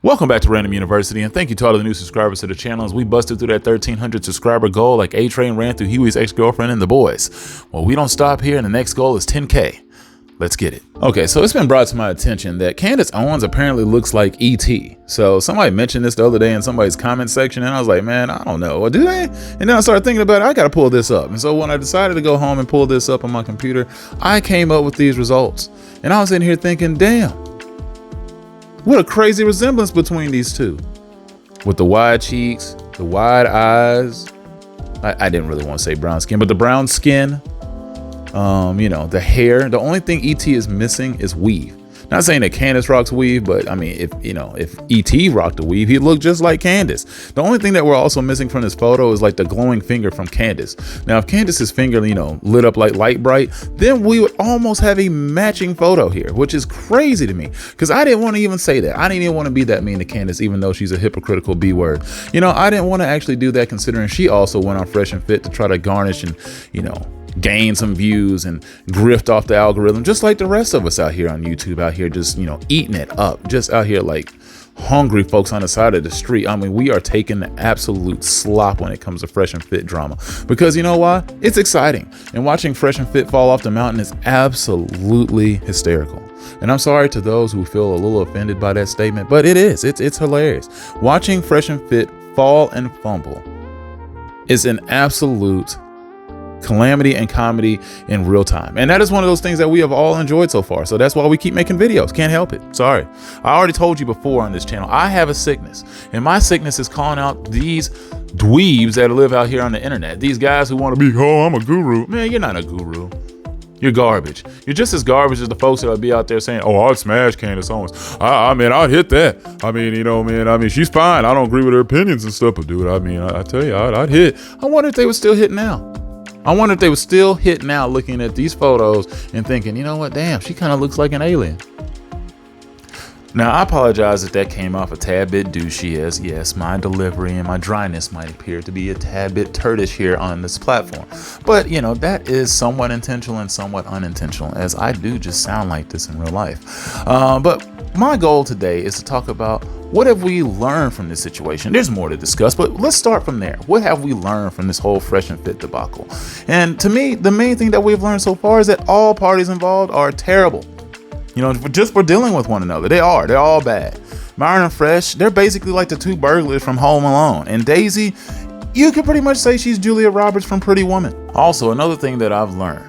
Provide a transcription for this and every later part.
Welcome back to Random University, and thank you to all of the new subscribers to the channel as we busted through that 1,300 subscriber goal like A-Train ran through Huey's ex-girlfriend and the boys. Well, we don't stop here, and the next goal is 10K. Let's get it. Okay, so it's been brought to my attention that Candace Owens apparently looks like E.T. So somebody mentioned this the other day in somebody's comment section, and I was like, man, I don't know. Well, do they? And then I started thinking about it. I got to pull this up. And so when I decided to go home and pull this up on my computer, I came up with these results. And I was in here thinking, damn, what a crazy resemblance between these two. With the wide cheeks, the wide eyes. I didn't really want to say brown skin, but the brown skin. The hair. The only thing E.T. is missing is weave. Not saying that Candace rocks weave, but I mean, if E.T. rocked a weave, he'd look just like Candace. The only thing that we're also missing from this photo is like the glowing finger from Candace. Now, if Candace's finger, lit up like light bright, then we would almost have a matching photo here, which is crazy to me because I didn't want to even say that. I didn't even want to be that mean to Candace, even though she's a hypocritical B word. I didn't want to actually do that considering she also went on Fresh and Fit to try to garnish and, gain some views and grift off the algorithm, just like the rest of us out here on YouTube, out here just, eating it up, just out here like hungry folks on the side of the street. I mean, we are taking the absolute slop when it comes to Fresh and Fit drama because you know why? It's exciting. And watching Fresh and Fit fall off the mountain is absolutely hysterical. And I'm sorry to those who feel a little offended by that statement, but it's hilarious. Watching Fresh and Fit fall and fumble is an absolute calamity and comedy in real time. And that is one of those things that we have all enjoyed so far. So that's why we keep making videos. Can't help it. Sorry. I already told you before on this channel, I have a sickness. And my sickness is calling out these dweebs that live out here on the internet. These guys who want to be, oh, I'm a guru. Man, you're not a guru. You're garbage. You're just as garbage as the folks that would be out there saying, oh, I'd smash Candace Owens. I mean, I'd hit that. I mean, she's fine. I don't agree with her opinions and stuff, but dude, I tell you, I'd hit. I wonder if they would still hit now. I wonder if they would still hit now looking at these photos and thinking, you know what, damn, she kind of looks like an alien. Now, I apologize if that came off a tad bit douchey, as yes, my delivery and my dryness might appear to be a tad bit turdish here on this platform. But, that is somewhat intentional and somewhat unintentional, as I do just sound like this in real life. But my goal today is to talk about what have we learned from this situation. There's more to discuss, but let's start from there. What have we learned from this whole Fresh and Fit debacle? And to me, the main thing that we've learned so far is that all parties involved are terrible. Just for dealing with one another. They're all bad. Myron and Fresh, they're basically like the two burglars from Home Alone. And Daisy, you could pretty much say she's Julia Roberts from Pretty Woman. Also, another thing that I've learned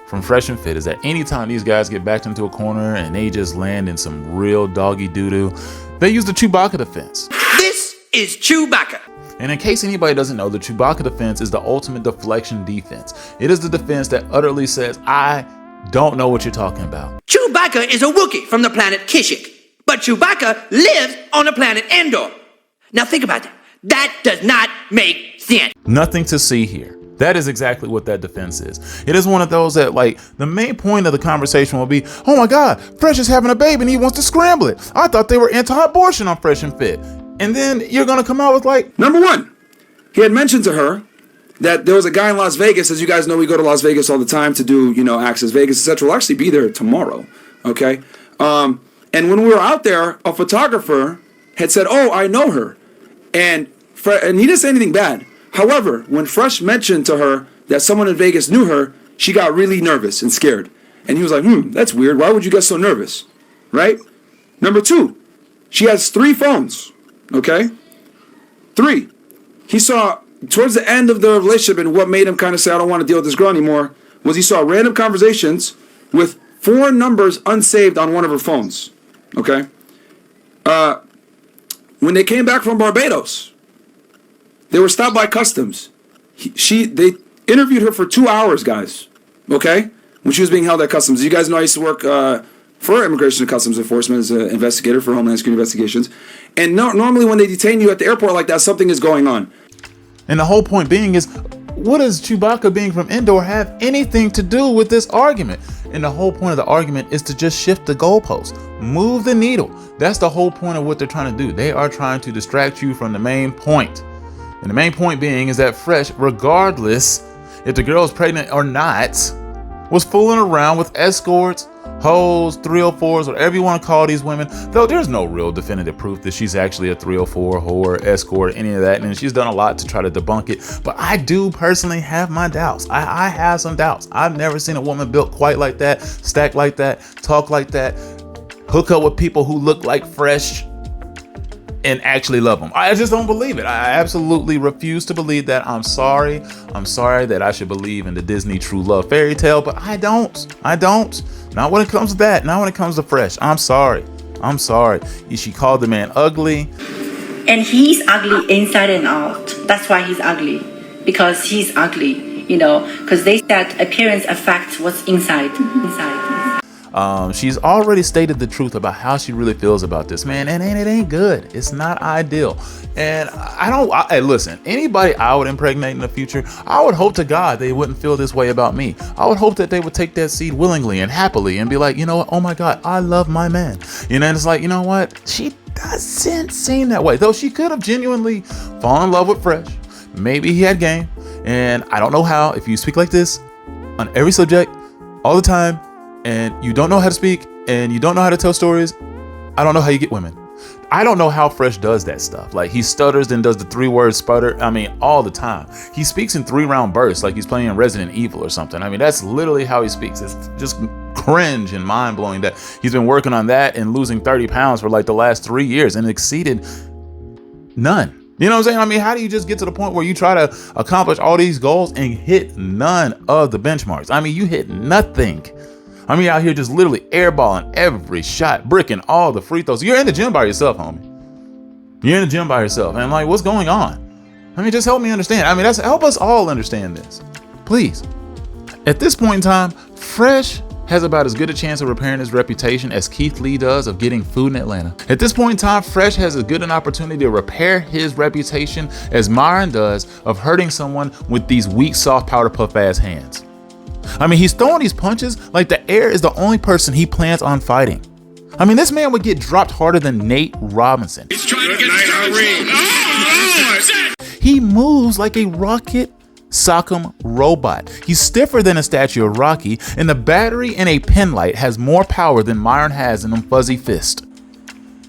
from Fresh and Fit is that anytime these guys get backed into a corner and they just land in some real doggy doo-doo, they use the Chewbacca defense. This is Chewbacca. And in case anybody doesn't know, the Chewbacca defense is the ultimate deflection defense. It is the defense that utterly says, I don't know what you're talking about. Chewbacca is a Wookiee from the planet Kashyyyk, but Chewbacca lives on the planet Endor. Now think about that. That does not make sense. Nothing to see here. That is exactly what that defense is. It is one of those that, the main point of the conversation will be, oh my God, Fresh is having a baby and he wants to scramble it. I thought they were anti-abortion on Fresh and Fit. And then you're going to come out with Number one, he had mentioned to her that there was a guy in Las Vegas. As you guys know, we go to Las Vegas all the time to do, Access Vegas, etc. We'll actually be there tomorrow, okay? And when we were out there, a photographer had said, oh, I know her. And he didn't say anything bad. However, when Fresh mentioned to her that someone in Vegas knew her, she got really nervous and scared. And he was like, that's weird. Why would you get so nervous? Right? Number two, she has 3 phones. Okay? 3. He saw, towards the end of the relationship, and what made him kind of say, I don't want to deal with this girl anymore, was he saw random conversations with 4 numbers unsaved on one of her phones. Okay? When they came back from Barbados, they were stopped by customs. They interviewed her for 2 hours, guys. Okay? When she was being held at customs. You guys know I used to work for Immigration and Customs Enforcement as an investigator for Homeland Security Investigations. And normally when they detain you at the airport like that, something is going on. And the whole point being is, what does Chewbacca being from Endor have anything to do with this argument? And the whole point of the argument is to just shift the goalpost, move the needle. That's the whole point of what they're trying to do. They are trying to distract you from the main point. And the main point being is that Fresh, regardless if the girl's pregnant or not, was fooling around with escorts, hoes, 304s, whatever you want to call these women. Though there's no real definitive proof that she's actually a 304 whore, escort, any of that. And she's done a lot to try to debunk it. But I do personally have my doubts. I have some doubts. I've never seen a woman built quite like that, stacked like that, talk like that, hook up with people who look like Fresh and actually love them. I just don't believe it. I absolutely refuse to believe that. I'm sorry. I'm sorry that I should believe in the Disney true love fairy tale, but I don't. Not when it comes to that. Not when it comes to Fresh. I'm sorry. She called the man ugly. And he's ugly inside and out. That's why he's ugly. Because he's ugly, because they said appearance affects what's inside. She's already stated the truth about how she really feels about this man, and it ain't good. It's not ideal. And hey, listen, anybody I would impregnate in the future, I would hope to God they wouldn't feel this way about me. I would hope that they would take that seed willingly and happily and be like, you know what? Oh my God, I love my man. And it's like, you know what? She doesn't seem that way. Though she could have genuinely fallen in love with Fresh. Maybe he had game. And I don't know how, if you speak like this on every subject all the time, and you don't know how to speak and you don't know how to tell stories, I don't know how you get women. I don't know how Fresh does that stuff. Like, he stutters, then does the 3-word sputter. All the time. He speaks in 3-round bursts like he's playing in Resident Evil or something. That's literally how he speaks. It's just cringe and mind-blowing that he's been working on that and losing 30 pounds for like the last 3 years and exceeded none. You know what I'm saying? How do you just get to the point where you try to accomplish all these goals and hit none of the benchmarks? You hit nothing. Out here just literally airballing every shot, bricking all the free throws. You're in the gym by yourself, homie. You're in the gym by yourself. And I'm like, what's going on? Just help me understand. Help us all understand this. Please. At this point in time, Fresh has about as good a chance of repairing his reputation as Keith Lee does of getting food in Atlanta. At this point in time, Fresh has as good an opportunity to repair his reputation as Myron does of hurting someone with these weak, soft, powder puff ass hands. He's throwing these punches like the air is the only person he plans on fighting. This man would get dropped harder than Nate Robinson. He's trying to get He moves like a rocket sock'em robot. He's stiffer than a statue of Rocky, and the battery in a pen light has more power than Myron has in them fuzzy fists.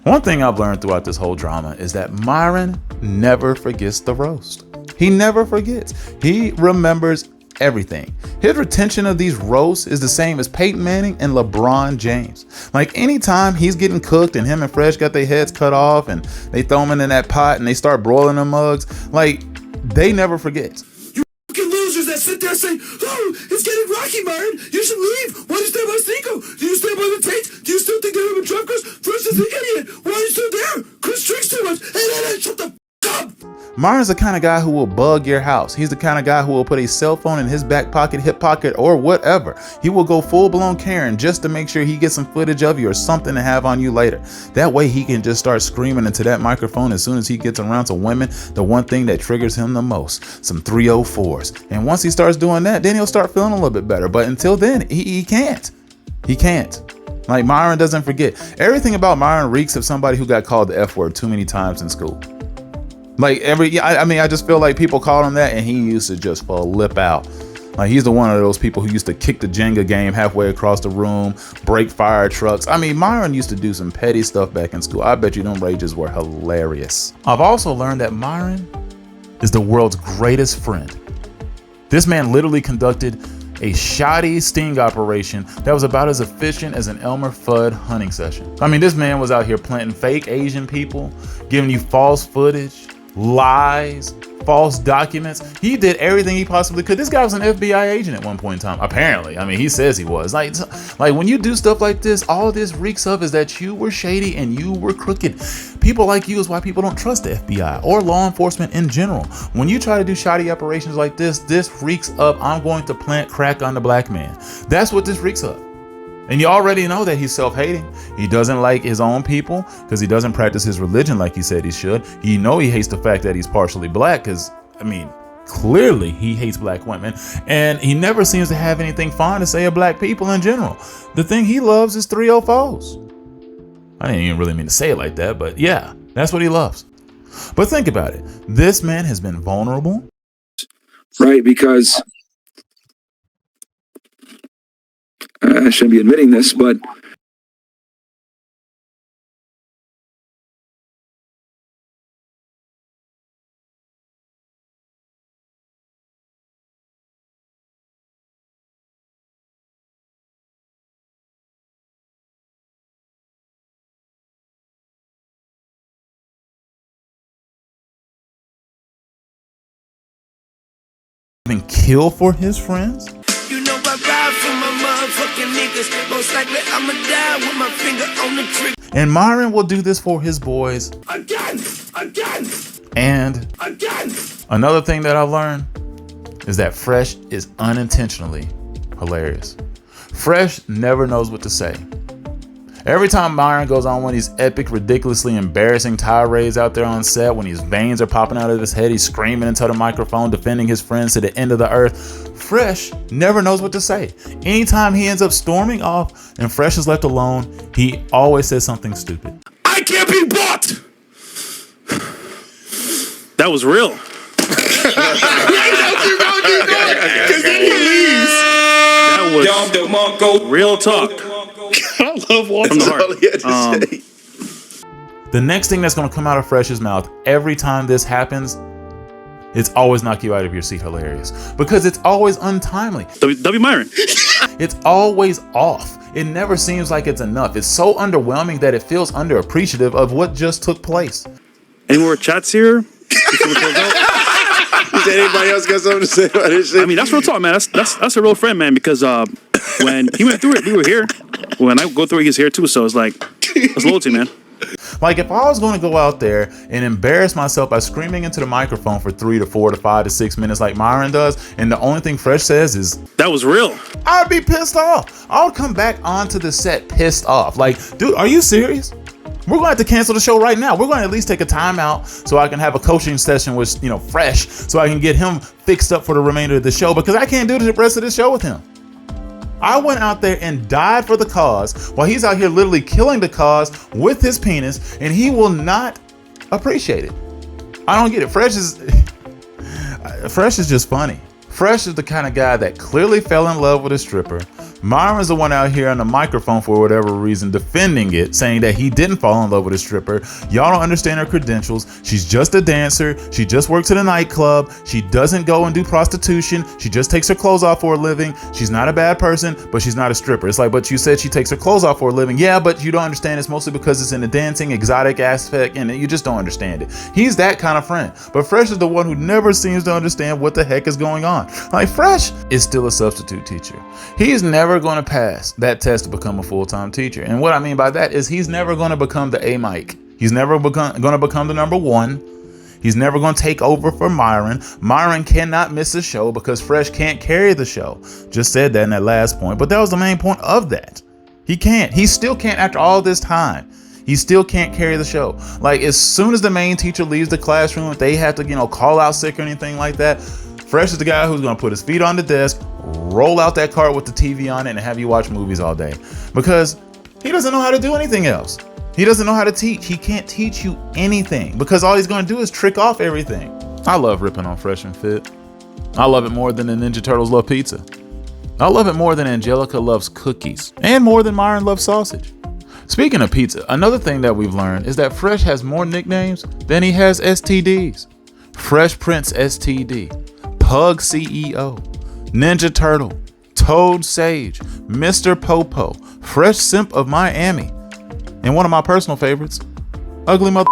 One thing I've learned throughout this whole drama is that Myron never forgets the roast. He never forgets. He remembers everything. His retention of these roasts is the same as Peyton Manning and LeBron James. Anytime he's getting cooked and him and Fresh got their heads cut off and they throw them in that pot and they start broiling them mugs, they never forget. You fucking losers that sit there saying, oh, it's getting rocky, Myron. You should leave. Why do you stay by Cinco? Do you stay by the Tate? Do you still think they're having drunk Chris? Fresh is an idiot. Why are you still there? Chris drinks too much. Hey, shut the f*** up. Myron's the kind of guy who will bug your house. He's the kind of guy who will put a cell phone in his back pocket, hip pocket, or whatever. He will go full-blown Karen just to make sure he gets some footage of you or something to have on you later. That way he can just start screaming into that microphone as soon as he gets around to women, the one thing that triggers him the most, some 304s. And once he starts doing that, then he'll start feeling a little bit better. But until then, he can't. He can't. Myron doesn't forget. Everything about Myron reeks of somebody who got called the F word too many times in school. I just feel like people call him that and he used to just flip out. He's the one of those people who used to kick the Jenga game halfway across the room, break fire trucks. Myron used to do some petty stuff back in school. I bet you them rages were hilarious. I've also learned that Myron is the world's greatest friend. This man literally conducted a shoddy sting operation that was about as efficient as an Elmer Fudd hunting session. This man was out here planting fake Asian people, giving you false footage, lies, false documents. He did everything he possibly could. This guy was an FBI agent at one point in time, apparently. He says he was. When you do stuff like this, all this reeks of is that you were shady and you were crooked. People like you is why people don't trust the FBI or law enforcement in general. When you try to do shoddy operations like this reeks of I'm going to plant crack on the black man. That's what this reeks of. And you already know that he's self-hating. He doesn't like his own people because he doesn't practice his religion like he said he should. He hates the fact that he's partially black because, clearly he hates black women. And he never seems to have anything fine to say of black people in general. The thing he loves is 304s. I didn't even really mean to say it like that, but yeah, that's what he loves. But think about it. This man has been vulnerable. Right, because I shouldn't be admitting this, but Even kill for his friends? You know I ride for my motherfucking niggas. Most likely I'ma die with my finger on the trigger. And Myron will do this for his boys. Again. And another thing that I learned is that Fresh is unintentionally hilarious. Fresh never knows what to say. Every time Myron goes on one of these epic, ridiculously embarrassing tirades out there on set, when his veins are popping out of his head, he's screaming into the microphone, defending his friends to the end of the earth. Fresh never knows what to say. Anytime he ends up storming off and Fresh is left alone, he always says something stupid. I can't be bought. That was real. That was real talk. I love watching all he had to say. The next thing that's going to come out of Fresh's mouth every time this happens, it's always knock you out of your seat hilarious. Because it's always untimely. W. Myron. It's always off. It never seems like it's enough. It's so underwhelming that it feels underappreciative of what just took place. Any more chats here? Before we close out? Does anybody else got something to say about this shit? I mean, that's real talk, man. That's a real friend, man. Because when he went through it, we were here. When I go through it, he's here too. So it's like, that's loyalty, man. Like, if I was going to go out there and embarrass myself by screaming into the microphone for 3 to 4 to 5 to 6 minutes like Myron does, and the only thing Fresh says is, that was real, I'd be pissed off. I would come back onto the set pissed off. Like, dude, are you serious? We're going to have to cancel the show right now. We're going to at least take a timeout so I can have a coaching session with, Fresh, so I can get him fixed up for the remainder of the show, because I can't do the rest of the show with him. I went out there and died for the cause while he's out here literally killing the cause with his penis, and he will not appreciate it. I don't get it. Fresh is just funny. Fresh is the kind of guy that clearly fell in love with a stripper. Myron's the one out here on the microphone for whatever reason defending it, saying that he didn't fall in love with a stripper. Y'all don't understand her credentials. She's just a dancer. She just works at a nightclub. She doesn't go and do prostitution. She just takes her clothes off for a living. She's not a bad person, but she's not a stripper. It's like, but you said she takes her clothes off for a living. Yeah, but you don't understand. It's mostly because it's in the dancing, exotic aspect, and you just don't understand it. He's that kind of friend. But Fresh is the one who never seems to understand what the heck is going on. Like, Fresh is still a substitute teacher. He's never going to pass that test to become a full-time teacher. And what I mean by that is he's never going to become the A mic. He's never going to become the number one. He's never going to take over for Myron. Myron cannot miss a show because Fresh can't carry the show. Just said that in that last point, but that was the main point of that. He can't. He still can't after all this time. He still can't carry the show. Like, as soon as the main teacher leaves the classroom, if they have to, call out sick or anything like that, Fresh is the guy who's going to put his feet on the desk, roll out that cart with the TV on it, and have you watch movies all day. Because he doesn't know how to do anything else. He doesn't know how to teach. He can't teach you anything because all he's going to do is trick off everything. I love ripping on Fresh and Fit. I love it more than the Ninja Turtles love pizza. I love it more than Angelica loves cookies, and more than Myron loves sausage. Speaking of pizza, another thing that we've learned is that Fresh has more nicknames than he has STDs. Fresh Prince STD. Pug CEO, Ninja Turtle, Toad Sage, Mr. Popo, Fresh Simp of Miami, and one of my personal favorites, Ugly Mother.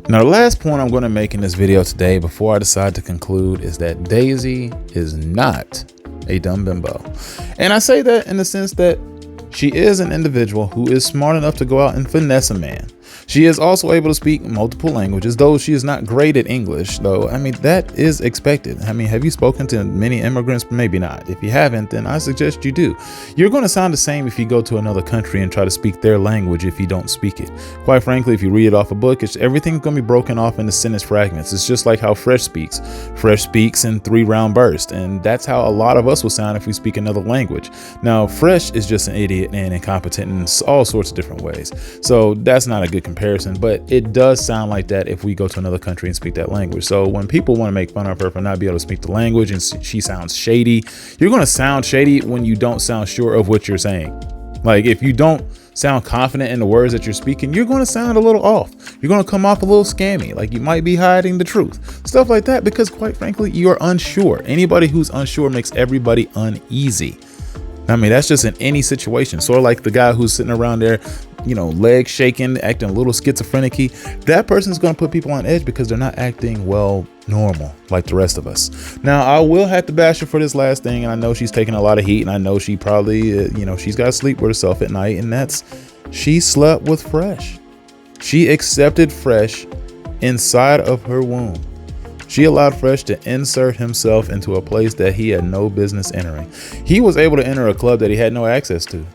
Now, the last point I'm going to make in this video today before I decide to conclude is that Daisy is not a dumb bimbo. And I say that in the sense that she is an individual who is smart enough to go out and finesse a man. She is also able to speak multiple languages, though she is not great at English, though. I mean, that is expected. I mean, have you spoken to many immigrants? Maybe not. If you haven't, then I suggest you do. You're going to sound the same if you go to another country and try to speak their language if you don't speak it. Quite frankly, if you read it off a book, everything's going to be broken off into sentence fragments. It's just like how Fresh speaks. Fresh speaks in 3-round bursts, and that's how a lot of us will sound if we speak another language. Now, Fresh is just an idiot and incompetent in all sorts of different ways. So that's not a good comparison, but it does sound like that if we go to another country and speak that language. So when people want to make fun of her for not being able to speak the language and she sounds shady, you're going to sound shady when you don't sound sure of what you're saying. Like if you don't sound confident in the words that you're speaking, you're going to sound a little off. You're going to come off a little scammy, like you might be hiding the truth, stuff like that, because quite frankly, you're unsure. Anybody who's unsure makes everybody uneasy. I mean, that's just in any situation. Sort of like the guy who's sitting around there, you know, legs shaking, acting a little schizophrenic-y. That person's going to put people on edge because they're not acting well normal like the rest of us. Now, I will have to bash her for this last thing, and I know she's taking a lot of heat, and I know she probably, you know, she's got to sleep with herself at night, and that's she slept with Fresh. She accepted Fresh inside of her womb. She allowed Fresh to insert himself into a place that he had no business entering. He was able to enter a club that he had no access to.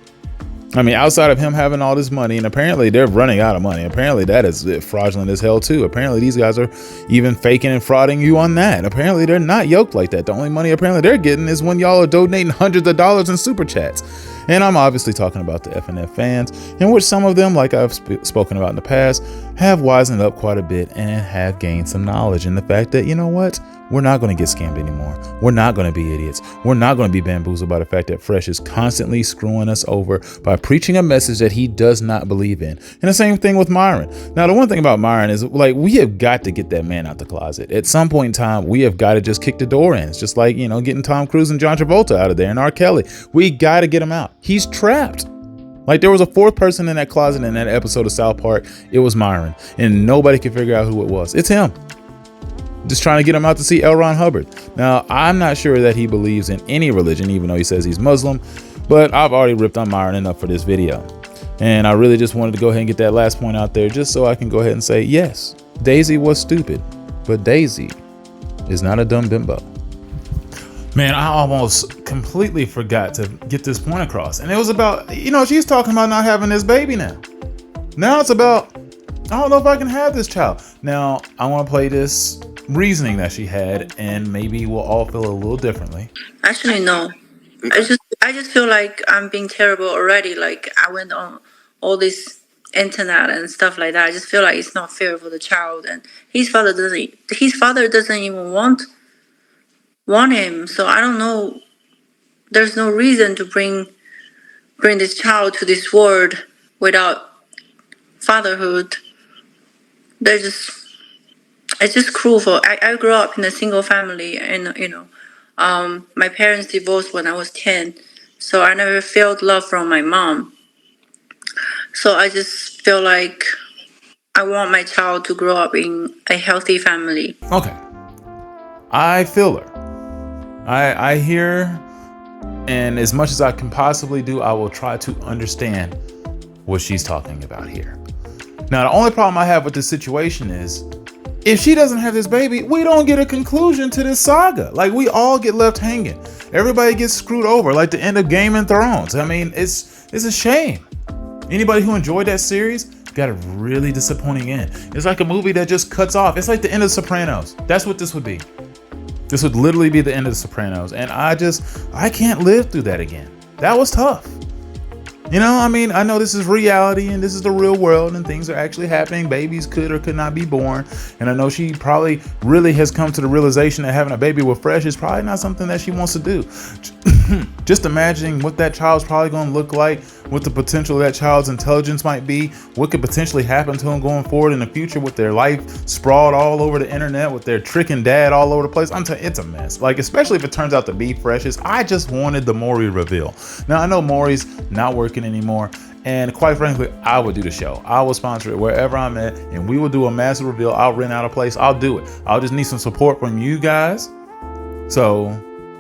I mean, outside of him having all this money, and apparently they're running out of money. Apparently that is fraudulent as hell too. Apparently these guys are even faking and frauding you on that. Apparently they're not yoked like that. The only money apparently they're getting is when y'all are donating hundreds of dollars in super chats. And I'm obviously talking about the FNF fans, in which some of them, like I've spoken about in the past, have wisened up quite a bit and have gained some knowledge in the fact that, you know what? We're not going to get scammed anymore. We're not going to be idiots. We're not going to be bamboozled by the fact that Fresh is constantly screwing us over by preaching a message that he does not believe in. And the same thing with Myron. Now, the one thing about Myron is, like, we have got to get that man out the closet. At some point in time, we have got to just kick the door in. It's just like, you know, getting Tom Cruise and John Travolta out of there and R. Kelly. We got to get him out. He's trapped. Like, there was a fourth person in that closet in that episode of South Park. It was Myron, and nobody could figure out who it was. It's him. Just trying to get him out to see L. Ron Hubbard. Now, I'm not sure that he believes in any religion, even though he says he's Muslim, but I've already ripped on Myron enough for this video. And I really just wanted to go ahead and get that last point out there just so I can go ahead and say, yes, Daisy was stupid, but Daisy is not a dumb bimbo. Man, I almost completely forgot to get this point across. And it was about, you know, she's talking about not having this baby now. Now it's about, I don't know if I can have this child. Now, I want to play this reasoning that she had, and maybe we'll all feel a little differently. Actually, no. I just feel like I'm being terrible already. Like, I went on all this internet and stuff like that. I just feel like it's not fair for the child, and his father doesn't even want him. So I don't know. There's no reason to bring this child to this world without fatherhood. It's just cruel. I grew up in a single family, and you know, my parents divorced when I was 10, so I never felt love from my mom. So I just feel like I want my child to grow up in a healthy family. Okay, I feel her. I hear, and as much as I can possibly do, I will try to understand what she's talking about here. Now, the only problem I have with this situation is, if she doesn't have this baby, we don't get a conclusion to this saga. Like, we all get left hanging. Everybody gets screwed over, like the end of Game of Thrones. I mean, it's a shame. Anybody who enjoyed that series got a really disappointing end. It's like a movie that just cuts off. It's like the end of Sopranos. That's what this would be. This would literally be the end of The Sopranos. And I can't live through that again. That was tough. You know, I mean, I know this is reality and this is the real world and things are actually happening. Babies could or could not be born. And I know she probably really has come to the realization that having a baby with Fresh is probably not something that she wants to do. Just imagining what that child's probably going to look like, what the potential of that child's intelligence might be, what could potentially happen to them going forward in the future with their life sprawled all over the internet, with their tricking dad all over the place. I'm telling you, it's a mess. Like, especially if it turns out to be Fresh's. I just wanted the Maury reveal. Now, I know Maury's not working anymore, and quite frankly, I would do the show. I will sponsor it wherever I'm at, and we will do a massive reveal. I'll rent out a place. I'll do it. I'll just need some support from you guys. So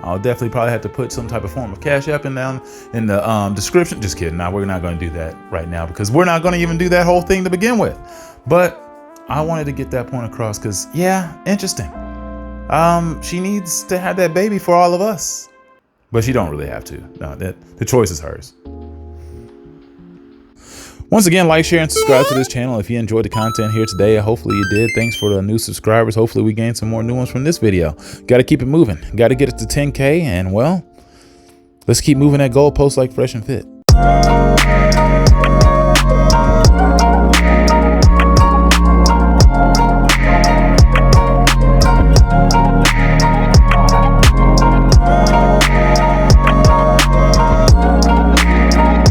I'll definitely probably have to put some type of form of Cash App down in the description. Just kidding. Now, we're not going to do that right now because we're not going to even do that whole thing to begin with. But I wanted to get that point across because, yeah, interesting. She needs to have that baby for all of us, but she don't really have to. No, the choice is hers. Once again, like, share, and subscribe to this channel if you enjoyed the content here today. Hopefully you did. Thanks for the new subscribers. Hopefully we gained some more new ones from this video. Got to keep it moving. Got to get it to 10K. And, well, let's keep moving that goalpost like Fresh and Fit.